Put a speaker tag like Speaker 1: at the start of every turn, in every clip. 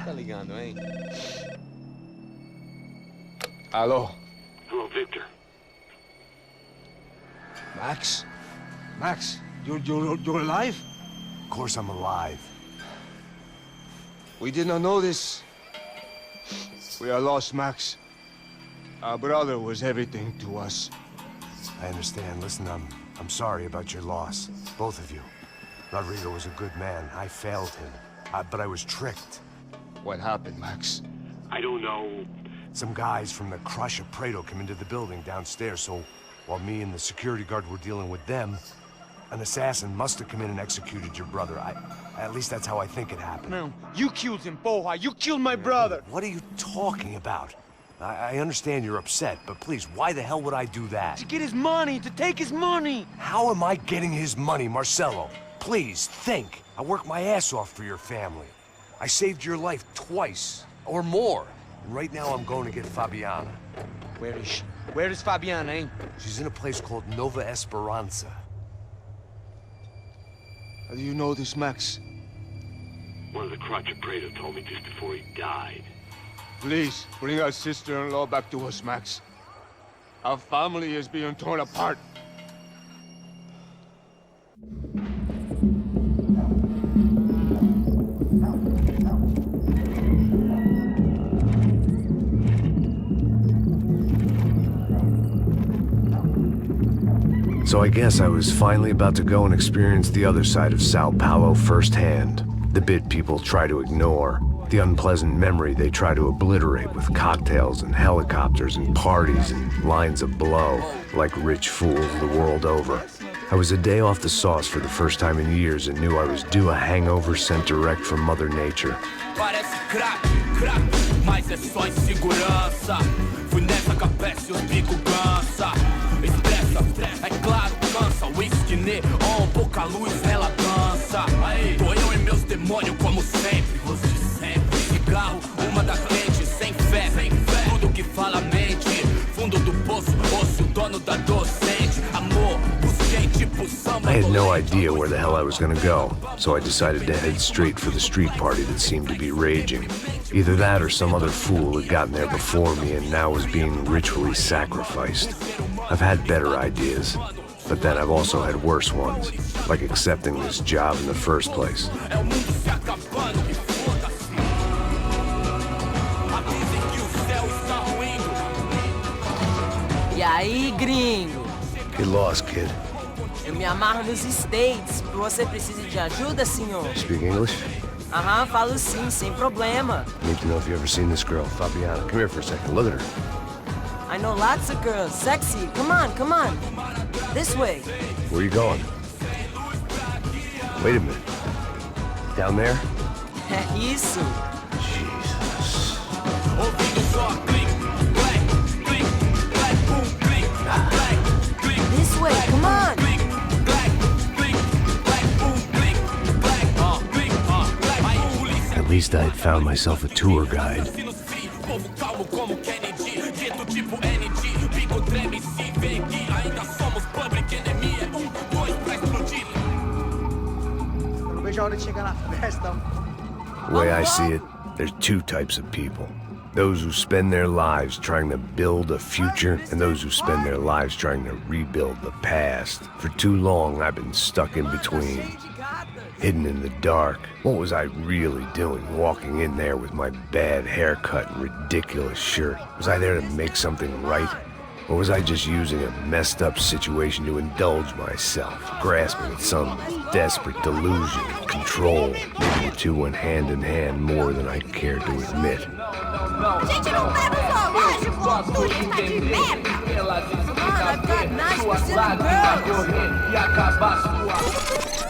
Speaker 1: Tá ligando, hein?
Speaker 2: Alô?
Speaker 3: Hello, Victor.
Speaker 2: Max? Max, you're alive?
Speaker 4: Of course I'm alive.
Speaker 2: We did not know this. We are lost, Max. Our brother was everything to us.
Speaker 4: I understand. Listen, I'm sorry about your loss. Both of you. Rodrigo was a good man. I failed him. But I was tricked.
Speaker 2: What happened, Max?
Speaker 3: I don't know.
Speaker 4: Some guys from the Crush of Prado came into the building downstairs, so while me and the security guard were dealing with them, an assassin must have come in and executed your brother. At least that's how I think it happened.
Speaker 1: No, you killed him, Porra. You killed my brother.
Speaker 4: What are you talking about? I understand you're upset, but please, why the hell would I do that?
Speaker 1: To get his money, to take his money.
Speaker 4: How am I getting his money, Marcelo? Please, think. I worked my ass off for your family. I saved your life twice, or more. And right now I'm going to get Fabiana.
Speaker 1: Where is she? Where is Fabiana, eh?
Speaker 4: She's in a place called Nova Esperanza.
Speaker 2: How do you know this, Max?
Speaker 3: One of the Crotch of Prado told me just before he died.
Speaker 2: Please, bring our sister-in-law back to us, Max. Our family is being torn apart.
Speaker 4: So I guess I was finally about to go and experience the other side of Sao Paulo firsthand. The bit people try to ignore. The unpleasant memory they try to obliterate with cocktails and helicopters and parties and lines of blow, like rich fools the world over. I was a day off the sauce for the first time in years and knew I was due a hangover sent direct from Mother Nature.
Speaker 5: Parece crack, mas é só insegurança. Fui nessa capeste, os bico cansa. Estressa, é claro, cansa. Whisky neon, pouca luz, ela dança. Tô eu e meus demônios como sempre. Cigarro, uma da frente, sem fé. Tudo que fala mente. Fundo do poço, osso, dono da docente. Amor, busquei tipo samba.
Speaker 4: I had no idea where the hell I was gonna go, so I decided to head straight for the street party that seemed to be raging. Either that or some other fool had gotten there before me and now was being ritually sacrificed. I've had better ideas, but then I've also had worse ones, like accepting this job in the first place.
Speaker 6: E aí, gringo?
Speaker 4: Get lost, kid.
Speaker 6: Eu me amarro nos States. Você precisa de ajuda, senhor?
Speaker 4: Speak English?
Speaker 6: Aham, falo sim, sem problema.
Speaker 4: Need to know if you ever seen this girl, Fabiana. Come here for a second. Look at her.
Speaker 6: I know lots of girls. Sexy. Come on, come on. This way.
Speaker 4: Where are you going? Wait a minute. Down there?
Speaker 6: É isso.
Speaker 4: Jesus.
Speaker 6: This way, come on.
Speaker 4: At least I had found myself a tour guide. The way I see it, there's two types of people. Those who spend their lives trying to build a future, and those who spend their lives trying to rebuild the past. For too long, I've been stuck in between. Hidden in the dark. What was I really doing walking in there with my bad haircut and ridiculous shirt? Was I there to make something right? Or was I just using a messed up situation to indulge myself, grasping at some desperate delusion of control? Maybe the two went hand in hand more than I cared to admit.
Speaker 6: A gente não tá no zoológico, turista de merda! Mano, I've got 9% girls!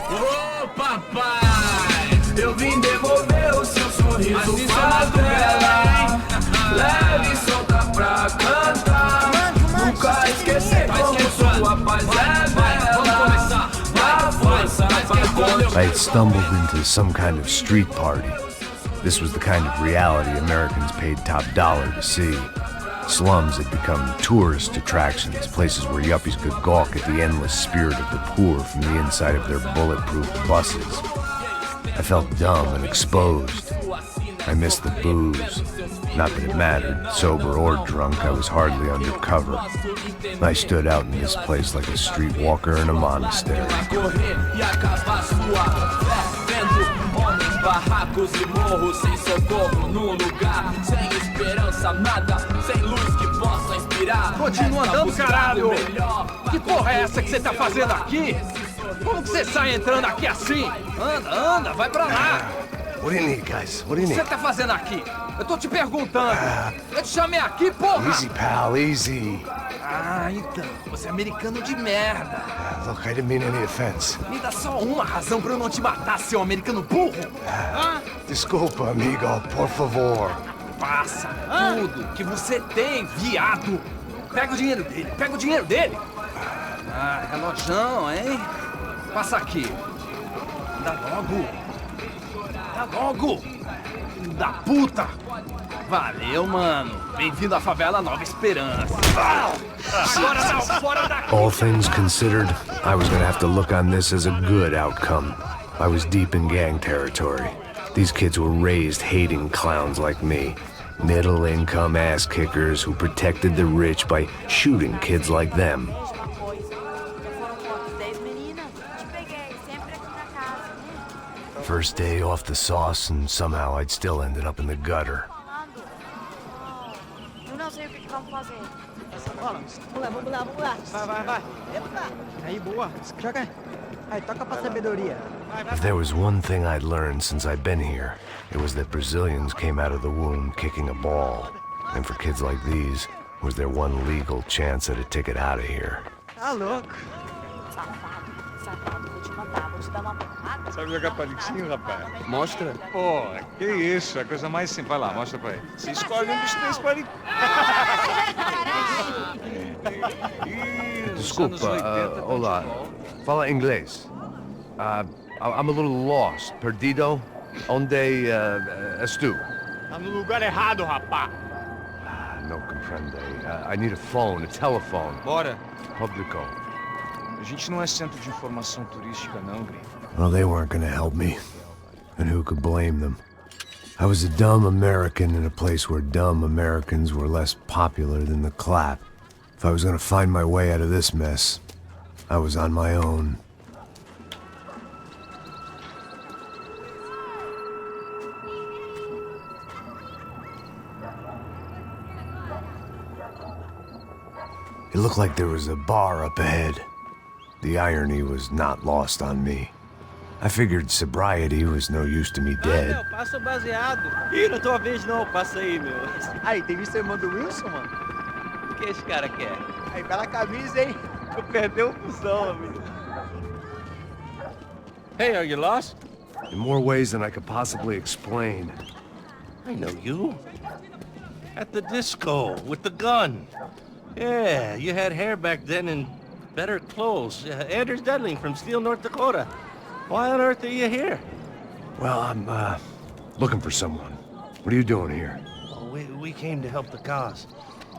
Speaker 5: Ô papai, eu vim devolver o seu sorriso favela. Leve e solta pra cantar. Nunca esquecer como sua paz é bela. A força
Speaker 4: I had stumbled into some kind of street party. This was the kind of reality Americans paid top dollar to see. Slums had become tourist attractions, places where yuppies could gawk at the endless spirit of the poor from the inside of their bulletproof buses. I felt dumb and exposed. I missed the booze. Not that it mattered. Sober or drunk, I was hardly undercover. I stood out in this place like a streetwalker in a monastery.
Speaker 5: Barracos e morros sem socorro num lugar sem esperança, nada, sem luz que possa inspirar.
Speaker 7: Continua andando, caralho! Que porra é essa que você tá fazendo aqui? Como que você sai entrando aqui assim? Anda, vai pra lá!
Speaker 4: What do you need, guys? What do you
Speaker 7: O que
Speaker 4: need?
Speaker 7: você tá fazendo aqui? Eu tô te perguntando. Eu te chamei aqui, porra!
Speaker 4: Easy, pal, easy.
Speaker 7: Ah, então, você é americano de merda.
Speaker 4: Look, I didn't mean any offense.
Speaker 7: Me dá só uma razão pra eu não te matar, seu americano burro.
Speaker 4: Desculpa, amigo, por favor.
Speaker 7: Passa tudo que você tem, viado. Pega o dinheiro dele, Ah, relojão, hein? Passa aqui. Dá logo. Filho da puta. Valeu, mano. Bem-vindo à favela Nova Esperança. Agora não, fora daqui.
Speaker 4: All things considered, I was gonna have to look on this as a good outcome. I was deep in gang territory. These kids were raised hating clowns like me. Middle-income ass-kickers who protected the rich by shooting kids like them. First day off the sauce, and somehow I'd still ended up in the gutter.
Speaker 6: Eu não sei o que vamos fazer.
Speaker 8: Vamos lá. Vai. Epa. Aí, boa. Joga aí. Aí, toca pra sabedoria.
Speaker 4: If there was one thing I'd learned since I'd been here, it was that Brazilians came out of the womb kicking a ball. And for kids like these, was their one legal chance at a ticket out of here.
Speaker 8: Tá louco.
Speaker 6: Safado, vou te matar, vou te dar uma porrada.
Speaker 2: Sabe jogar palitinho, rapaz?
Speaker 1: Mostra.
Speaker 2: Pô, que isso, é a coisa mais simples. Vai lá, mostra pra ele. Você escolhe um dos três palitinhos.
Speaker 4: Desculpa, olá. Fala inglês. I'm a little lost. Perdido? Onde estou?
Speaker 2: Tá no lugar errado, rapaz.
Speaker 4: No comprende. I need a phone, a telephone.
Speaker 1: Bora.
Speaker 4: Publico.
Speaker 2: A gente não é centro de informação turística, não, gringo.
Speaker 4: Well, they weren't gonna help me. And who could blame them? I was a dumb American in a place where dumb Americans were less popular than the clap. If I was gonna find my way out of this mess, I was on my own. It looked like there was a bar up ahead. The irony was not lost on me. I figured sobriety was no use to me dead.
Speaker 8: Meu, passa o baseado. Ih, não é tua vez não, passa aí, meu. Aí, tem visto a irmã do Wilson, mano? O que esse cara quer? Aí, bela camisa, hein? Tu perdeu o fusão, amigo.
Speaker 9: Hey, are you lost?
Speaker 4: In more ways than I could possibly explain.
Speaker 9: I know you. At the disco, with the gun. Yeah, you had hair back then and better clothes. Anders Dudling from Steele, North Dakota. Why on earth are you here?
Speaker 4: Well, I'm, looking for someone. What are you doing here?
Speaker 9: Well, we came to help the cause.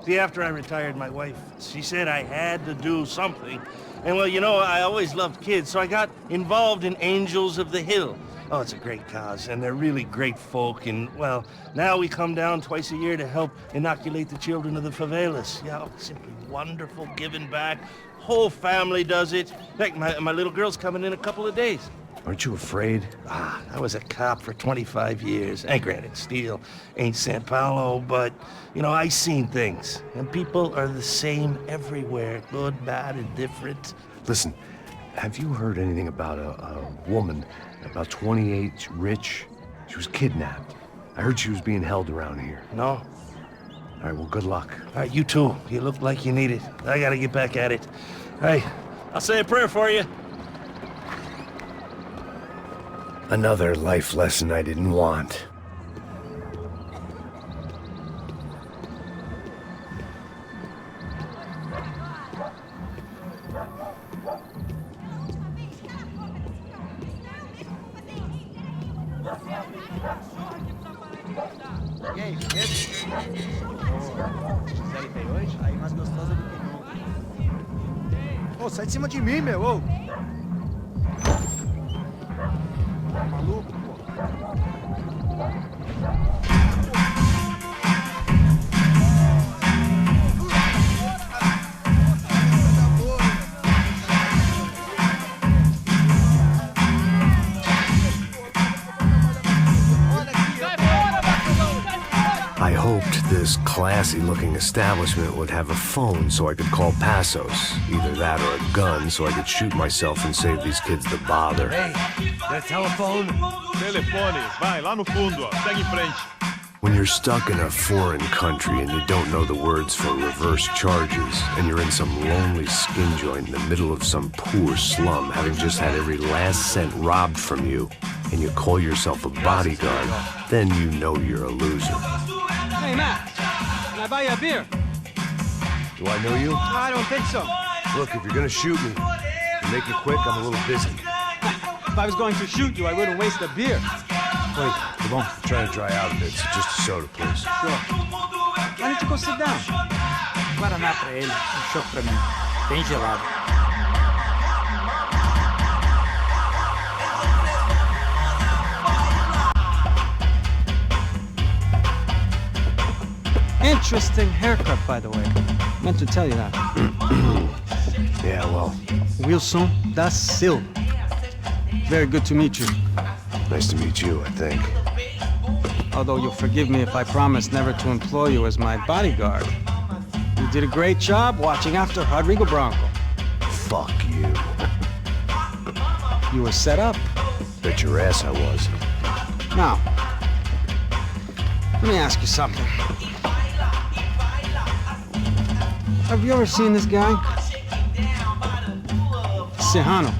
Speaker 9: See, after I retired, my wife, she said I had to do something. And, well, you know, I always loved kids, so I got involved in Angels of the Hill. Oh, it's a great cause, and they're really great folk, and, well, now we come down twice a year to help inoculate the children of the favelas. Yeah, oh, simply wonderful, giving back. Whole family does it. In fact, my little girl's coming in a couple of days.
Speaker 4: Aren't you afraid?
Speaker 9: I was a cop for 25 years. And granted, Steele ain't San Paulo, but, you know, I seen things. And people are the same everywhere, good, bad, and different.
Speaker 4: Listen, have you heard anything about a woman, about 28, rich? She was kidnapped. I heard she was being held around here.
Speaker 9: No?
Speaker 4: All right, well, good luck.
Speaker 9: All right, you too. You look like you need it. I gotta get back at it. Hey, I'll say a prayer for you.
Speaker 4: Another life lesson I didn't want.
Speaker 8: E aí, beleza? Gisele veio hoje? Aí, mais gostosa do que nunca. Ô, sai de cima de mim, meu, ô! Maluco, pô.
Speaker 4: I hoped this classy-looking establishment would have a phone so I could call Passos. Either that or a gun so I could shoot myself and save these kids the bother.
Speaker 2: Hey, that telephone?
Speaker 10: Telefone, vai lá no fundo, ó. Segue em frente.
Speaker 4: When you're stuck in a foreign country and you don't know the words for reverse charges, and you're in some lonely skin joint in the middle of some poor slum, having just had every last cent robbed from you, and you call yourself a bodyguard, then you know you're a loser.
Speaker 8: Hey, Matt, can I buy you a beer?
Speaker 4: Do I know you?
Speaker 8: I don't think so.
Speaker 4: Look, if you're gonna shoot me, make it quick, I'm a little busy.
Speaker 8: If I was going to shoot you, I wouldn't waste a beer.
Speaker 4: Wait, come on. I'm trying to dry out a bit, so just a soda, please.
Speaker 8: Sure. Why don't you go sit down? Guaraná pra ele, chopp pra mim. Bem gelado. Interesting haircut, by the way. Meant to tell you that.
Speaker 4: Yeah, well,
Speaker 8: Wilson da Silva. Very good to meet you.
Speaker 4: nice to meet you, I think.
Speaker 8: Although you'll forgive me if I promise never to employ you as my bodyguard. You did a great job watching after Rodrigo Bronco.
Speaker 4: Fuck you.
Speaker 8: You were set up.
Speaker 4: Bet your ass I was.
Speaker 8: Now, let me ask you something. Have you ever seen this guy? Serrano.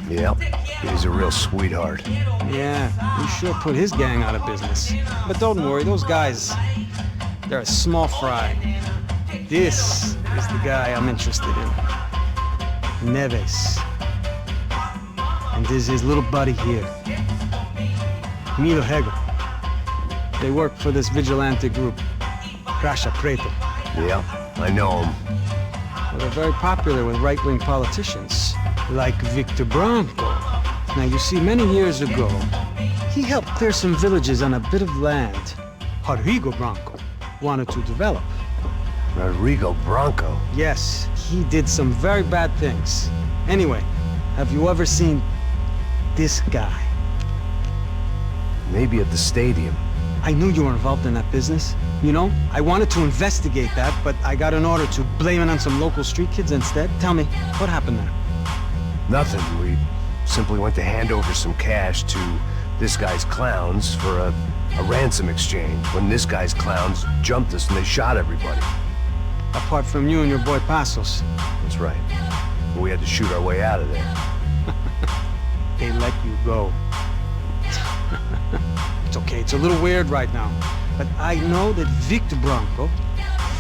Speaker 4: Yep, he's a real sweetheart.
Speaker 8: Yeah, he sure put his gang out of business. But don't worry, those guys, they're a small fry. This is the guy I'm interested in. Neves. And this is his little buddy here. Milo Hegel. They work for this vigilante group, Crasha Preto.
Speaker 4: Yep, I know him.
Speaker 8: Well, they're very popular with right-wing politicians, like Victor Bronco. Now, you see, many years ago, he helped clear some villages on a bit of land Rodrigo Bronco wanted to develop.
Speaker 4: Rodrigo Bronco?
Speaker 8: Yes, he did some very bad things. Anyway, have you ever seen this guy?
Speaker 4: Maybe at the stadium.
Speaker 8: I knew you were involved in that business. You know, I wanted to investigate that, but I got an order to blame it on some local street kids instead. Tell me, what happened there?
Speaker 4: Nothing. We simply went to hand over some cash to this guy's clowns for a ransom exchange when this guy's clowns jumped us and they shot everybody.
Speaker 8: Apart from you and your boy Passos.
Speaker 4: That's right. But we had to shoot our way out of there.
Speaker 8: They let you go. It's okay, it's a little weird right now. But I know that Victor Bronco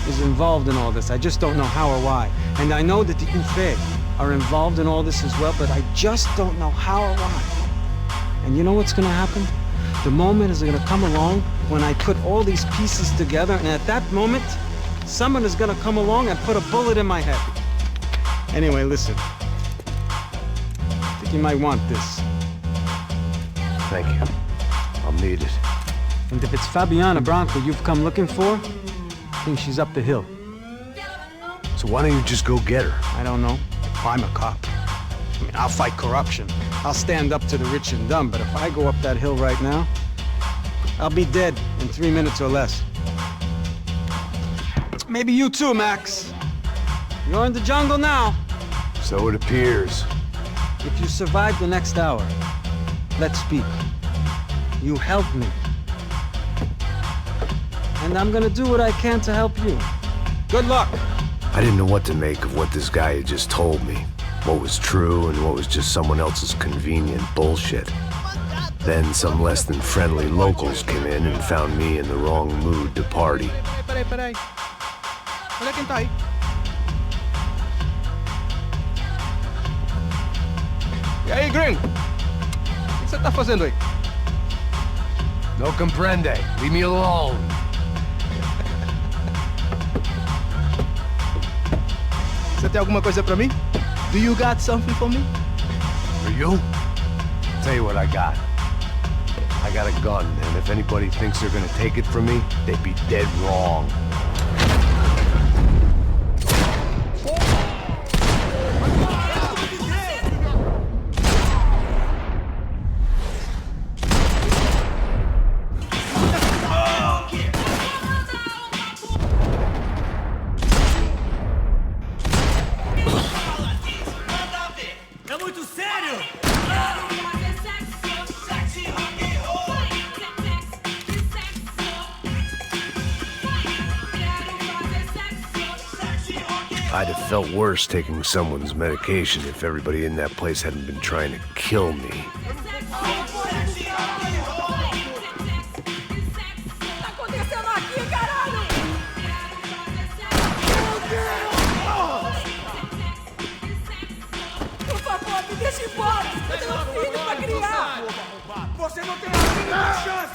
Speaker 8: is involved in all this. I just don't know how or why. And I know that the UFE are involved in all this as well, but I just don't know how or why. And you know what's gonna happen? The moment is gonna come along when I put all these pieces together, and at that moment, someone is gonna come along and put a bullet in my head. Anyway, listen. I think you might want this.
Speaker 4: Thank you. I'll need it.
Speaker 8: And if it's Fabiana Bronco you've come looking for, I think she's up the hill.
Speaker 4: So why don't you just go get her?
Speaker 8: I don't know. I'm a cop. I mean, I'll fight corruption. I'll stand up to the rich and dumb, but if I go up that hill right now, I'll be dead in 3 minutes or less. Maybe you too, Max. You're in the jungle now.
Speaker 4: So it appears.
Speaker 8: If you survive the next hour, let's speak. You help me. And I'm gonna do what I can to help you. Good luck.
Speaker 4: I didn't know what to make of what this guy had just told me. What was true and what was just someone else's convenient bullshit. Then some less than friendly locals came in and found me in the wrong mood to party.
Speaker 8: Peraí. Olha quem tá aí.
Speaker 9: E aí, gringo? O que você tá fazendo aí?
Speaker 4: No comprende. Leave me alone.
Speaker 9: Você tem alguma coisa pra mim? Do you got something for me?
Speaker 4: For you? Tell you what I got. I got a gun, and if anybody thinks they're gonna take it from me, they'd be dead wrong. I'd have felt worse taking someone's medication if everybody in that place hadn't been trying to kill me.
Speaker 6: Por favor, me deixe embora! Eu tenho um filho pra criar! Você não tem a mínima chance!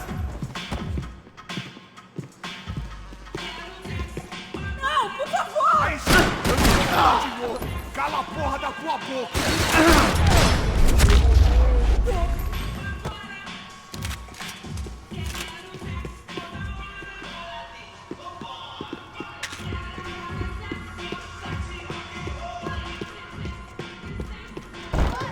Speaker 6: Não, por favor!
Speaker 2: Cala a porra da tua boca!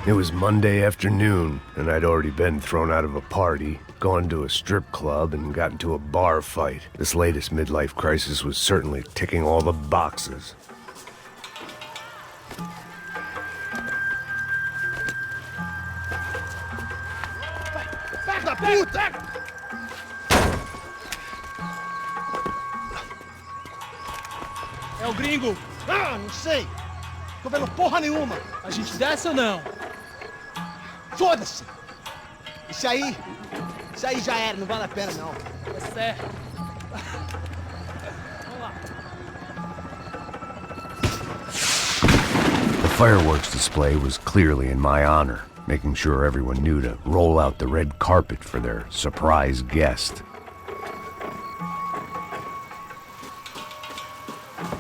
Speaker 4: It was Monday afternoon, and I'd already been thrown out of a party, gone to a strip club, and got into a bar fight. This latest midlife crisis was certainly ticking all the boxes.
Speaker 2: Pega, puta!
Speaker 11: É o gringo.
Speaker 2: Ah, não sei. Tô vendo porra nenhuma.
Speaker 11: A gente desce ou não?
Speaker 2: Foda-se! Isso aí já era, não vale a pena não.
Speaker 11: É certo. Vamos lá.
Speaker 4: The fireworks display was clearly in my honor, making sure everyone knew to roll out the red carpet for their surprise guest.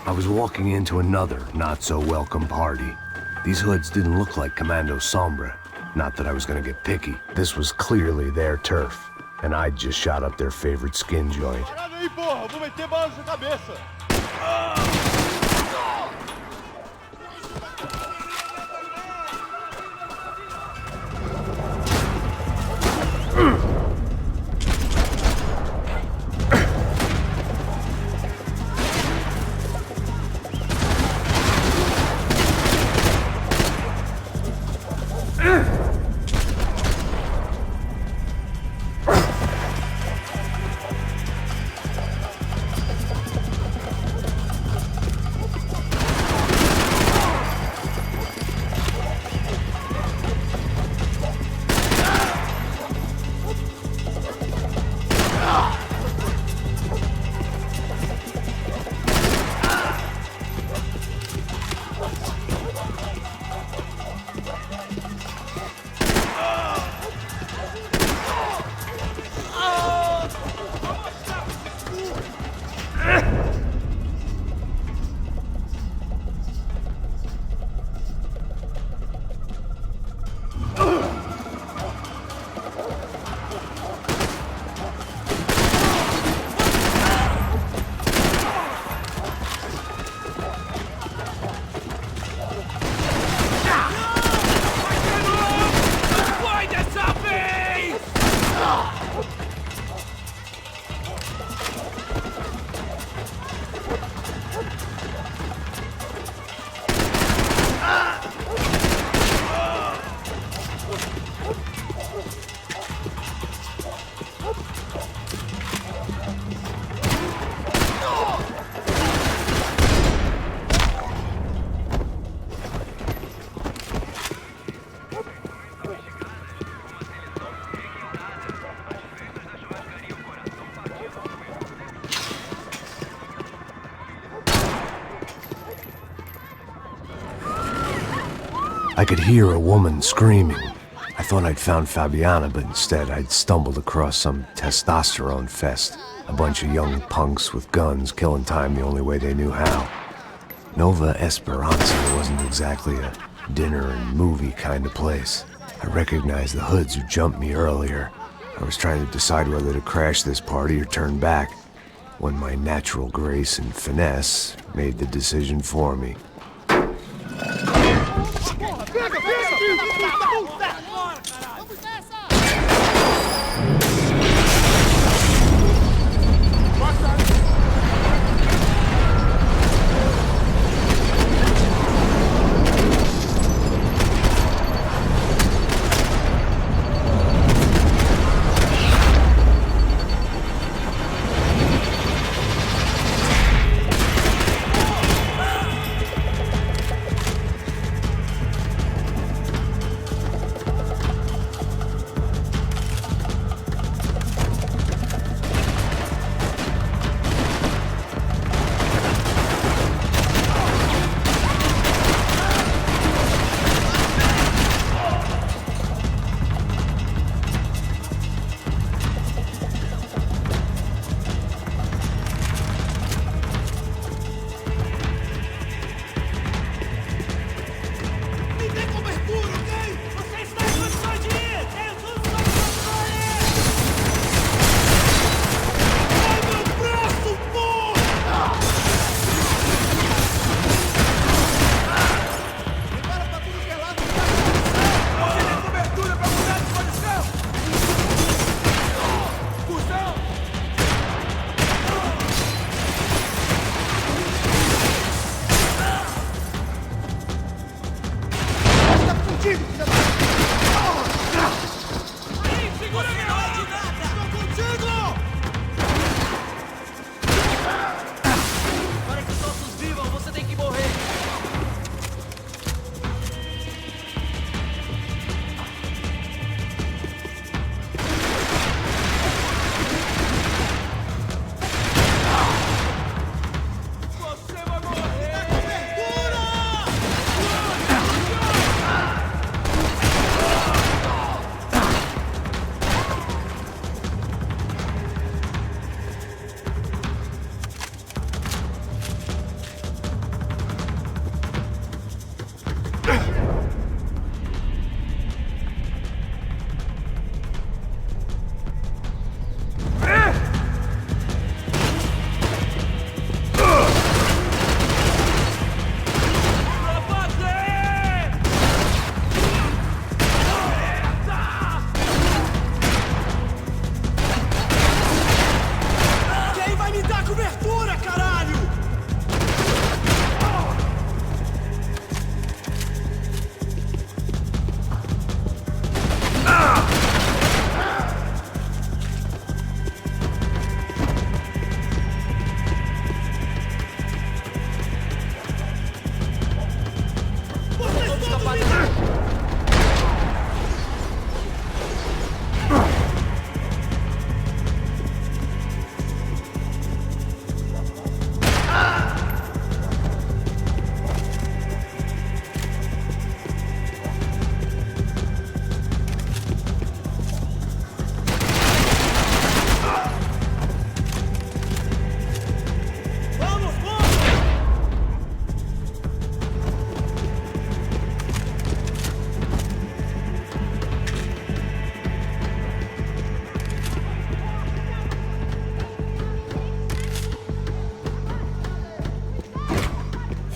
Speaker 4: I was walking into another not-so-welcome party. These hoods didn't look like Commando Sombra. Not that I was gonna get picky. This was clearly their turf, and I'd just shot up their favorite skin joint.
Speaker 10: Parada aí, porra! Vou meter bala na sua cabeça!
Speaker 4: I could hear a woman screaming. I thought I'd found Fabiana, but instead I'd stumbled across some testosterone fest. A bunch of young punks with guns killing time the only way they knew how. Nova Esperanza wasn't exactly a dinner and movie kind of place. I recognized the hoods who jumped me earlier. I I was trying to decide whether to crash this party or turn back, when my natural grace and finesse made the decision for me.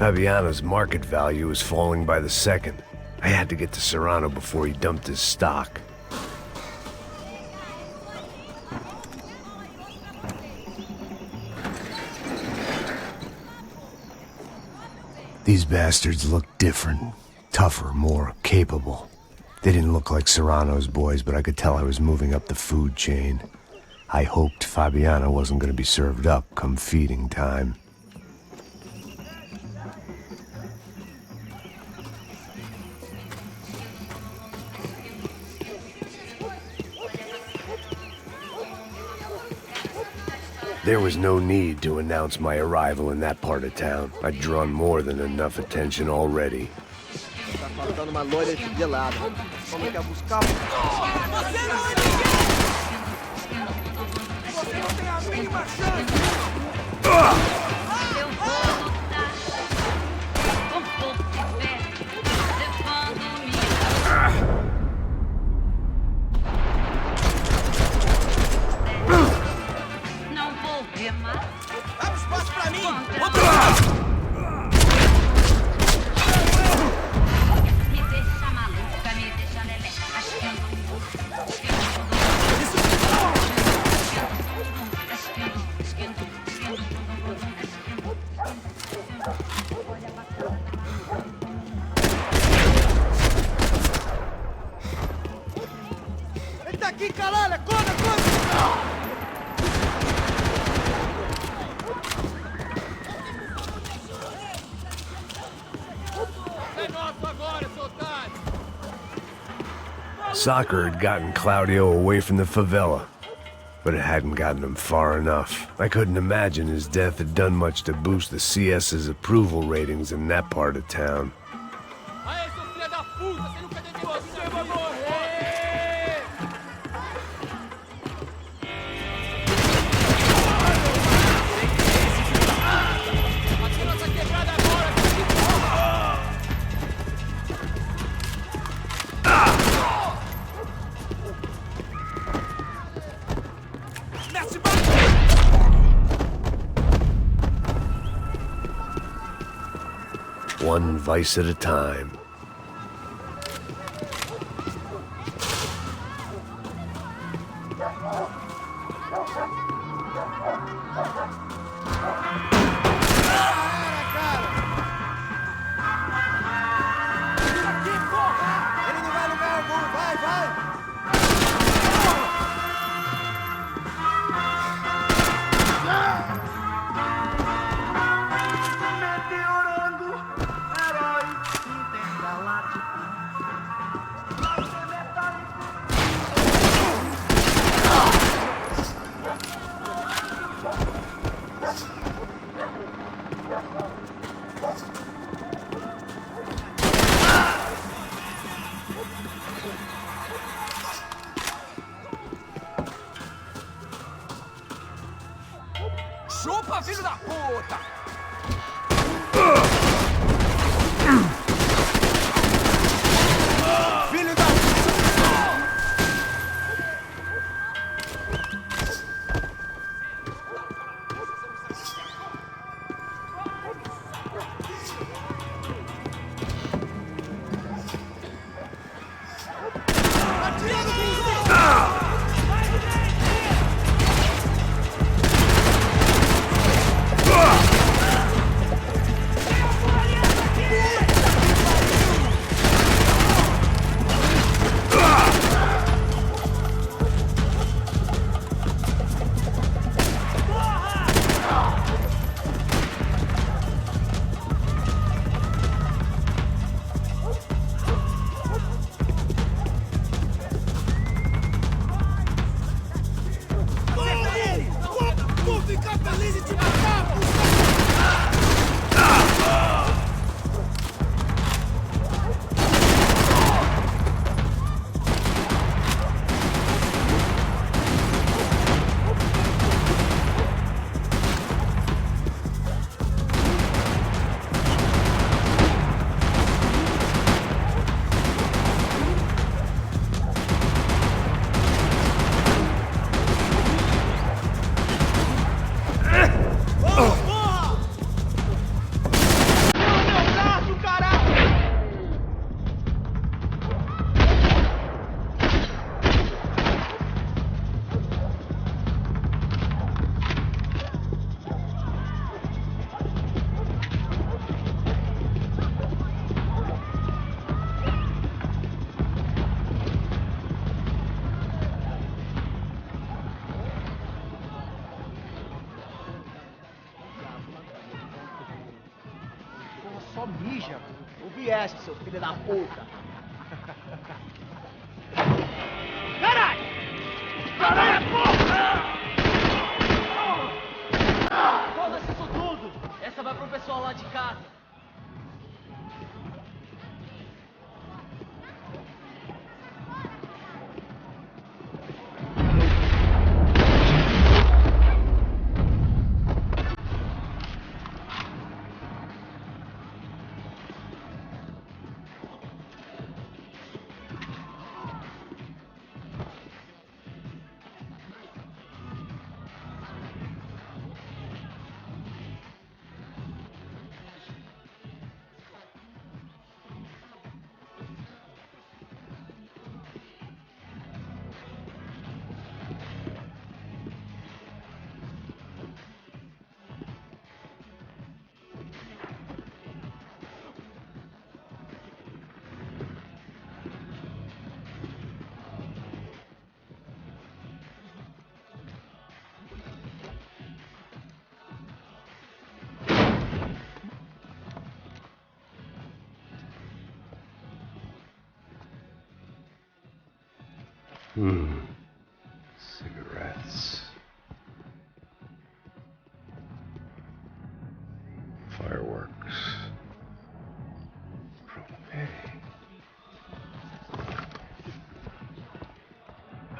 Speaker 4: Fabiano's market value was falling by the second. I had to get to Serrano before he dumped his stock. These bastards looked different, tougher, more capable. They didn't look like Serrano's boys, but I could tell I was moving up the food chain. I hoped Fabiano wasn't going to be served up come feeding time. There was no need to announce my arrival in that part of town. I'd drawn more than enough attention already.
Speaker 12: Tá faltando uma loira gelada. Como quer buscar? Você não é ninguém! Você não tem a mínima chance! Eu vou lutar com pouco de fé, levando-me.
Speaker 1: Ele tá aqui, caralho! Acorda, acorda!
Speaker 4: Soccer had gotten Claudio away from the favela, but it hadn't gotten him far enough. I couldn't imagine his death had done much to boost the CS's approval ratings in that part of town. One vice at a time.
Speaker 5: Chupa, filho da puta! Filho da
Speaker 12: Só mija. Ouvi essa, seu filho da puta. Caralho! Caralho, porra! Foda-se isso tudo! Essa vai pro pessoal lá de casa.
Speaker 4: Cigarettes. Fireworks. Propane.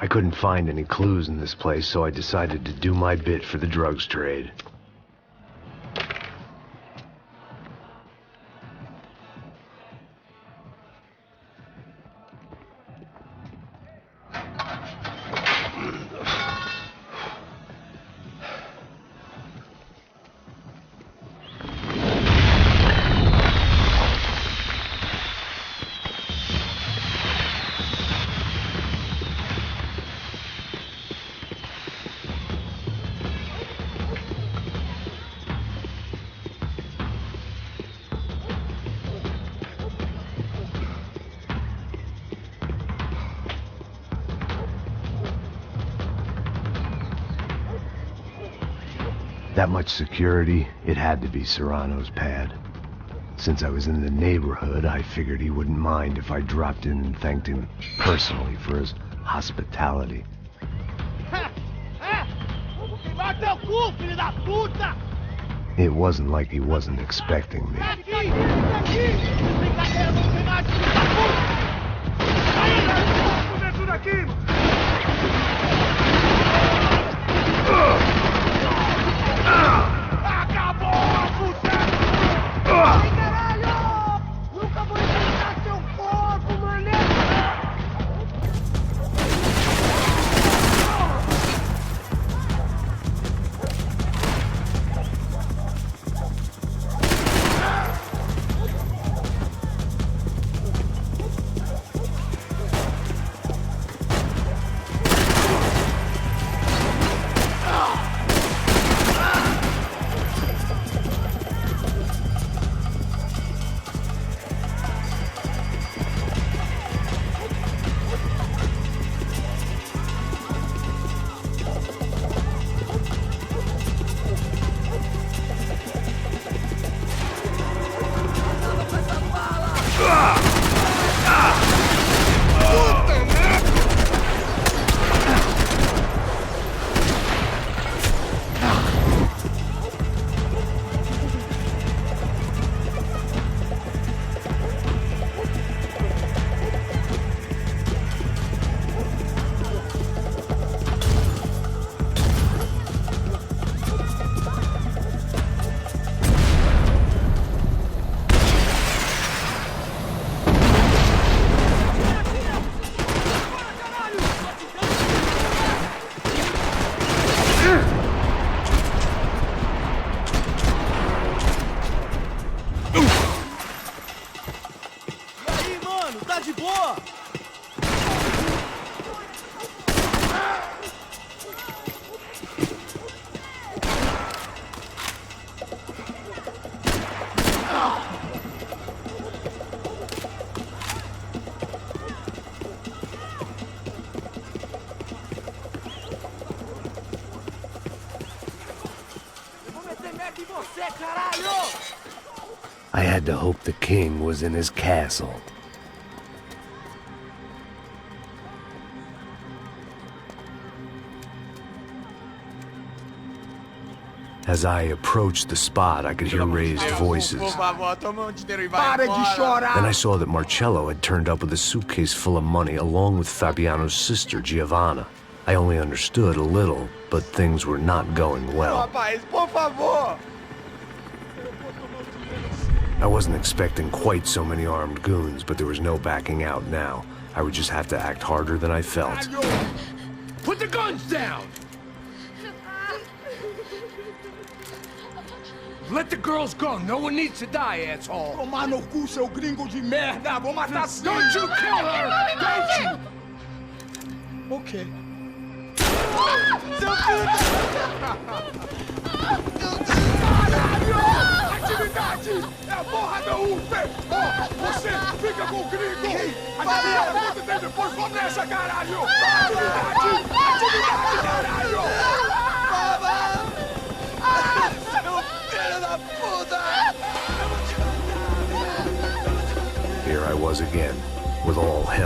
Speaker 4: I couldn't find any clues in this place, so I decided to do my bit for the drugs trade. That much security, it had to be Serrano's pad. Since I was in the neighborhood, I figured he wouldn't mind if I dropped in and thanked him personally for his hospitality. It wasn't like he wasn't expecting me. I had to hope the king was in his castle. As I approached the spot, I could hear raised voices. Then I saw that Marcello had turned up with a suitcase full of money along with Fabiano's sister, Giovanna. I only understood a little, but things were not going well. I wasn't expecting quite so many armed goons, but there was no backing out now. I would just have to act harder than I felt.
Speaker 5: Put the guns down! Let the girls go. No one needs to die, asshole. Tomar no cu, seu gringo de merda. Vou matar. Don't you kill her! Don't you?
Speaker 1: Okay.
Speaker 5: Caralho! Atividade! É a porra da UP! Ó, você fica com o gringo! A galera conta dele depois começa, caralho! Atividade! Atividade, caralho!
Speaker 4: Here I was again, with all hell